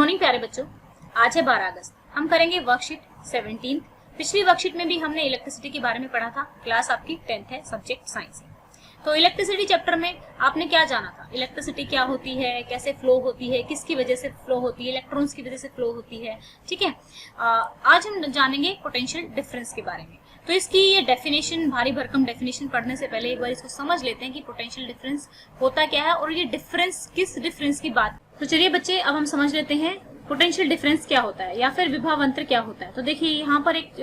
Morning प्यारे बच्चों, आज है 12 अगस्त। हम करेंगे वर्कशीट 17। पिछली वर्कशीट में भी हमने इलेक्ट्रिसिटी के बारे में पढ़ा था। क्लास आपकी 10th है, सब्जेक्ट साइंस है। तो इलेक्ट्रिसिटी चैप्टर में आपने क्या जाना था, इलेक्ट्रिसिटी क्या होती है, कैसे फ्लो होती है, किसकी वजह से फ्लो होती है, इलेक्ट्रॉन्स की वजह से फ्लो होती है। ठीक है, आज हम जानेंगे पोटेंशियल डिफरेंस के बारे में। तो इसकी ये डेफिनेशन, भारी भरकम डेफिनेशन पढ़ने से पहले एक बार इसको समझ लेते हैं कि पोटेंशियल डिफरेंस होता क्या है और ये डिफरेंस किस डिफरेंस की बात। तो चलिए बच्चे, अब हम समझ लेते हैं पोटेंशियल डिफरेंस क्या होता है या फिर विभवांतर क्या होता है। तो देखिए यहाँ पर एक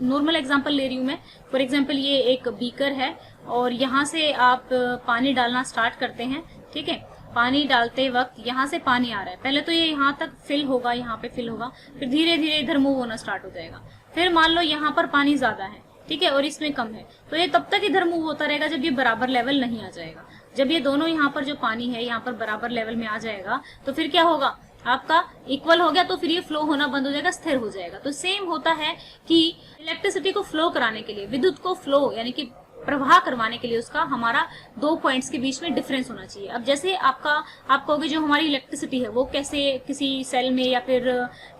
नॉर्मल एग्जांपल ले रही हूँ मैं। फॉर एग्जांपल ये एक बीकर है और यहाँ से आप पानी डालना स्टार्ट करते हैं। ठीक है, पानी डालते वक्त यहाँ से पानी आ रहा है, पहले तो ये यहाँ तक फिल होगा, यहाँ पे फिल होगा, फिर धीरे धीरे इधर मूव होना स्टार्ट हो जाएगा। फिर मान लो यहाँ पर पानी ज्यादा है, ठीक है, और इसमें कम है, तो ये तब तक इधर मूव होता रहेगा जब ये बराबर लेवल नहीं आ जाएगा। जब ये दोनों यहाँ पर जो पानी है यहाँ पर बराबर लेवल में आ जाएगा तो फिर क्या होगा, आपका इक्वल हो गया, तो फिर ये फ्लो होना बंद हो जाएगा, स्थिर हो जाएगा। तो सेम होता है कि इलेक्ट्रिसिटी को फ्लो कराने के लिए, विद्युत को फ्लो यानी कि प्रवाह करवाने के लिए उसका हमारा दो पॉइंट्स के बीच में डिफरेंस होना चाहिए। अब जैसे आप कहोगे जो हमारी इलेक्ट्रिसिटी है वो कैसे किसी सेल में या फिर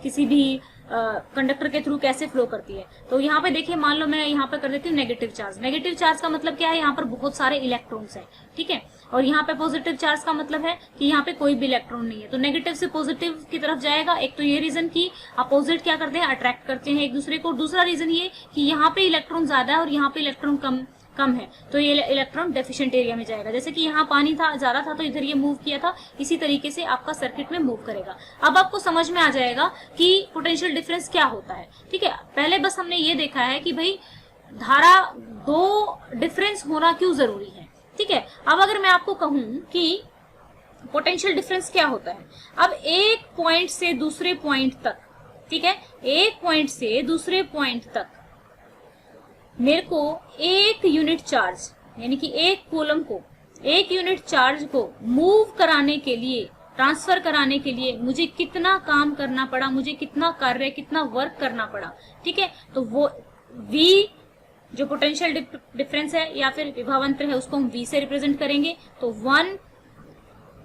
किसी भी कंडक्टर के थ्रू कैसे फ्लो करती है। तो यहाँ पे देखिए, मान लो मैं यहाँ पे कर देती हूँ नेगेटिव चार्ज। नेगेटिव चार्ज का मतलब क्या है, यहाँ पर बहुत सारे इलेक्ट्रॉन्स हैं, ठीक है, और यहाँ पे पॉजिटिव चार्ज का मतलब है कि यहाँ पे कोई भी इलेक्ट्रॉन नहीं है। तो नेगेटिव से पॉजिटिव की तरफ जाएगा। एक तो ये रीजन कि अपोजिट क्या करते हैं, अट्रैक्ट करते हैं एक दूसरे को। दूसरा रीजन ये कि यहाँ पे इलेक्ट्रॉन ज्यादा है और यहाँ पे इलेक्ट्रॉन कम है, तो ये इलेक्ट्रॉन डेफिशिएंट एरिया में जाएगा। जैसे कि यहाँ पानी था, ज्यादा था, तो इधर ये मूव किया था, इसी तरीके से आपका सर्किट में मूव करेगा। अब आपको समझ में आ जाएगा कि पोटेंशियल डिफरेंस क्या होता है। ठीक है, पहले बस हमने ये देखा है कि भाई धारा दो डिफरेंस होना क्यों जरूरी है। ठीक है, अब अगर मैं आपको कहूं कि पोटेंशियल डिफरेंस क्या होता है, अब एक पॉइंट से दूसरे पॉइंट तक, ठीक है, एक पॉइंट से दूसरे पॉइंट तक मेरे को एक यूनिट चार्ज यानी कि एक कूलम को, एक यूनिट चार्ज को मूव कराने के लिए, ट्रांसफर कराने के लिए मुझे कितना काम करना पड़ा, मुझे कितना कार्य, कितना वर्क करना पड़ा। ठीक है, तो वो V जो पोटेंशियल डिफरेंस है या फिर विभवांतर है उसको हम V से रिप्रेजेंट करेंगे। तो 1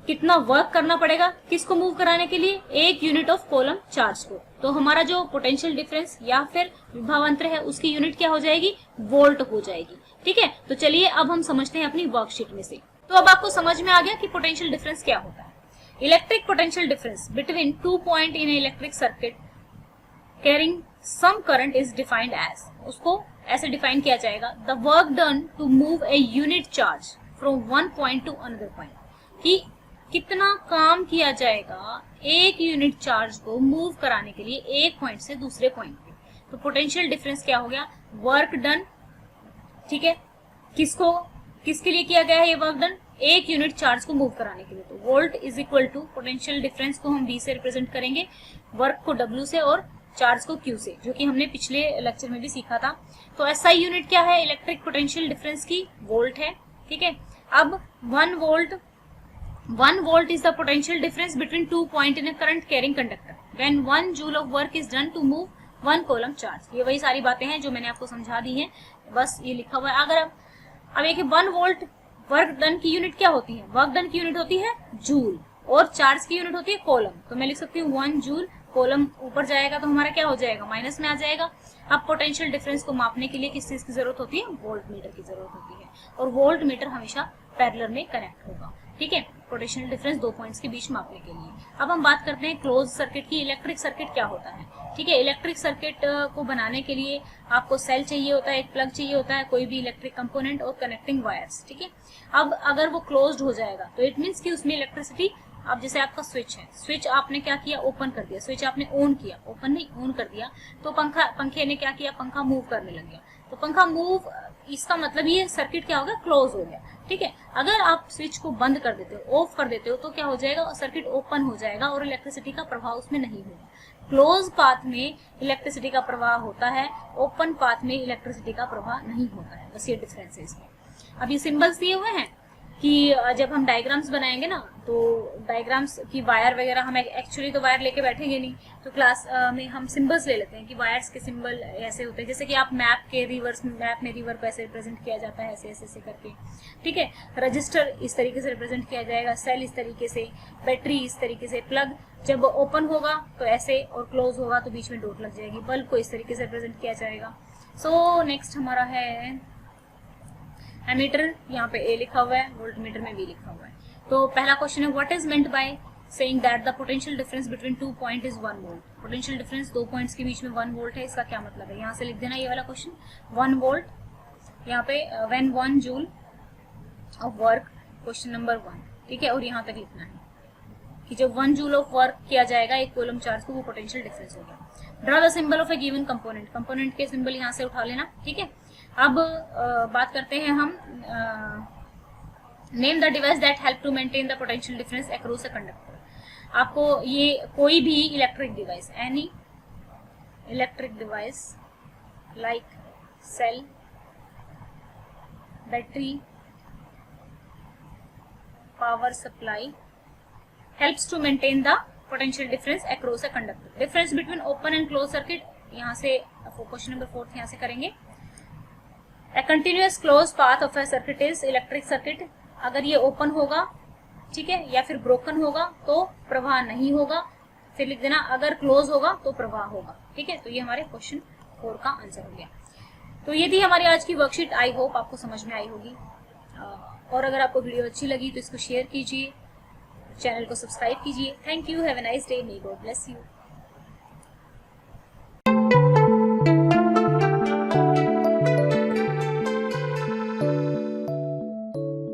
कितना वर्क करना पड़ेगा किसको मूव कराने के लिए, एक यूनिट ऑफ कॉलम चार्ज को। तो हमारा जो पोटेंशियल डिफरेंस या फिर विभवांतर है उसकी यूनिट क्या हो जाएगी, वोल्ट हो जाएगी। ठीक है, तो चलिए अब हम समझते हैं अपनी वर्कशीट में से। तो अब आपको समझ में आ गया कि पोटेंशियल डिफरेंस क्या होता है। Electric potential difference between 2 point in electric circuit carrying some current is defined as, उसको ऐसे डिफाइन किया जाएगा, the work done to move a unit charge from one point to another point, कि कितना काम किया जाएगा एक यूनिट चार्ज को मूव कराने के लिए एक पॉइंट से दूसरे पॉइंट पे। तो पोटेंशियल डिफरेंस क्या हो गया, वर्क डन। ठीक है, किसके लिए किया गया है ये वर्क डन, एक यूनिट चार्ज को मूव कराने के लिए। तो volt is equal to potential difference को हम V से रिप्रेजेंट करेंगे, वर्क को W से और चार्ज को Q से, जो कि हमने पिछले लेक्चर में भी सीखा था। तो SI यूनिट क्या है इलेक्ट्रिक पोटेंशियल डिफरेंस की, वोल्ट है। ठीक है, अब 1 volt is the potential difference between 2 points in a current carrying conductor when 1 joule of work is done to move 1 coulomb charge। ये वही सारी बातें हैं जो मैंने आपको समझा दी हैं, बस ये लिखा हुआ है। अगर अब एक 1 वोल्ट वर्क डन की यूनिट क्या होती है, वर्क डन की यूनिट होती है जूल और चार्ज की यूनिट होती है कॉलम। तो मैं लिख सकती हूँ 1 जूल, कॉलम ऊपर जाएगा तो हमारा क्या हो जाएगा, माइनस में आ जाएगा। अब पोटेंशियल डिफरेंस को मापने के लिए किस चीज की जरूरत होती है, वोल्ट मीटर की जरूरत होती है, और वोल्ट मीटर हमेशा पैरेलल में कनेक्ट होगा। ठीक है, पोटेंशियल डिफरेंस दो पॉइंट्स के बीच मापने के लिए। अब हम बात करते हैं क्लोज सर्किट की। इलेक्ट्रिक सर्किट क्या होता है। ठीक है, इलेक्ट्रिक सर्किट को बनाने के लिए आपको सेल चाहिए होता है, एक प्लग चाहिए होता है, कोई भी इलेक्ट्रिक कंपोनेंट और कनेक्टिंग वायर्स। ठीक है, अब अगर वो क्लोज्ड हो जाएगा तो इट मीन्स कि उसमें इलेक्ट्रिसिटी, अब जैसे आपका स्विच है, स्विच आपने क्या किया, ओपन कर दिया, स्विच आपने ऑन किया, ओपन नहीं ऑन कर दिया, तो पंखे ने क्या किया, पंखा मूव करने लग गया। तो पंखा मूव, इसका मतलब ये सर्किट क्या हो गया, क्लोज हो गया। ठीक है, अगर आप स्विच को बंद कर देते हो, ऑफ कर देते हो, तो क्या हो जाएगा, सर्किट ओपन हो जाएगा और इलेक्ट्रिसिटी का प्रवाह उसमें नहीं होगा। क्लोज पाथ में इलेक्ट्रिसिटी का प्रवाह होता है, ओपन पाथ में इलेक्ट्रिसिटी का प्रवाह नहीं होता है, बस ये डिफरेंस है इसमें। अब ये सिंबल्स दिए हुए हैं, कि जब हम डायग्राम्स बनाएंगे ना, तो डायग्राम्स की वायर वगैरह हम एक्चुअली तो वायर लेके बैठेंगे नहीं, तो क्लास में हम सिंबल्स ले लेते हैं कि वायर्स के सिंबल ऐसे होते हैं, जैसे कि आप मैप में रिवर को ऐसे रिप्रेजेंट किया जाता है, ऐसे ऐसे ऐसे करके, ठीक है। रजिस्टर इस तरीके से रिप्रेजेंट किया जाएगा, सेल इस तरीके से, बैटरी इस तरीके से, प्लग जब ओपन होगा तो ऐसे और क्लोज होगा तो बीच में डॉट लग जाएगी, बल्ब को इस तरीके से रिप्रेजेंट किया जाएगा। सो नेक्स्ट हमारा है एमीटर, यहाँ पे ए लिखा हुआ है, वोल्टमीटर में बी लिखा हुआ है। तो पहला क्वेश्चन है what is meant by saying that the potential difference between 2 point is 1 volt. Potential difference 2 points के बीच में 1 वोल्ट है, इसका क्या मतलब है? यहाँ से लिख देना ये वाला क्वेश्चन, 1 वोल्ट, यहाँ पे when 1 joule of work, question number 1, ठीक है। और यहाँ तक लिखना है कि जब 1 जूल ऑफ वर्क किया जाएगा एक कूलम चार्ज को, वो पोटेंशियल डिफरेंस होगा। Draw the symbol of A given component, component के सिंबल यहाँ से उठा लेना, ठीक है। अब बात करते हैं हम, name the device that help to maintain the potential difference across a conductor. आपको ये कोई भी electric device, any electric device like cell, battery, power supply helps to maintain the potential difference across a conductor. Difference between open and closed circuit, यहाँ से question number 4 यहाँ से करेंगे। A continuous closed path of a circuit is electric circuit. अगर ये open होगा, ठीक है, या फिर ब्रोकन होगा तो प्रवाह नहीं होगा, फिर लिख देना अगर क्लोज होगा तो प्रवाह होगा, ठीक है। तो ये हमारे क्वेश्चन 4 का आंसर हो गया। तो ये थी हमारी आज की वर्कशीट, आई होप आपको समझ में आई होगी। और अगर आपको वीडियो अच्छी लगी तो इसको शेयर कीजिए, चैनल को सब्सक्राइब कीजिए। Thank you, have a nice day, may God bless you.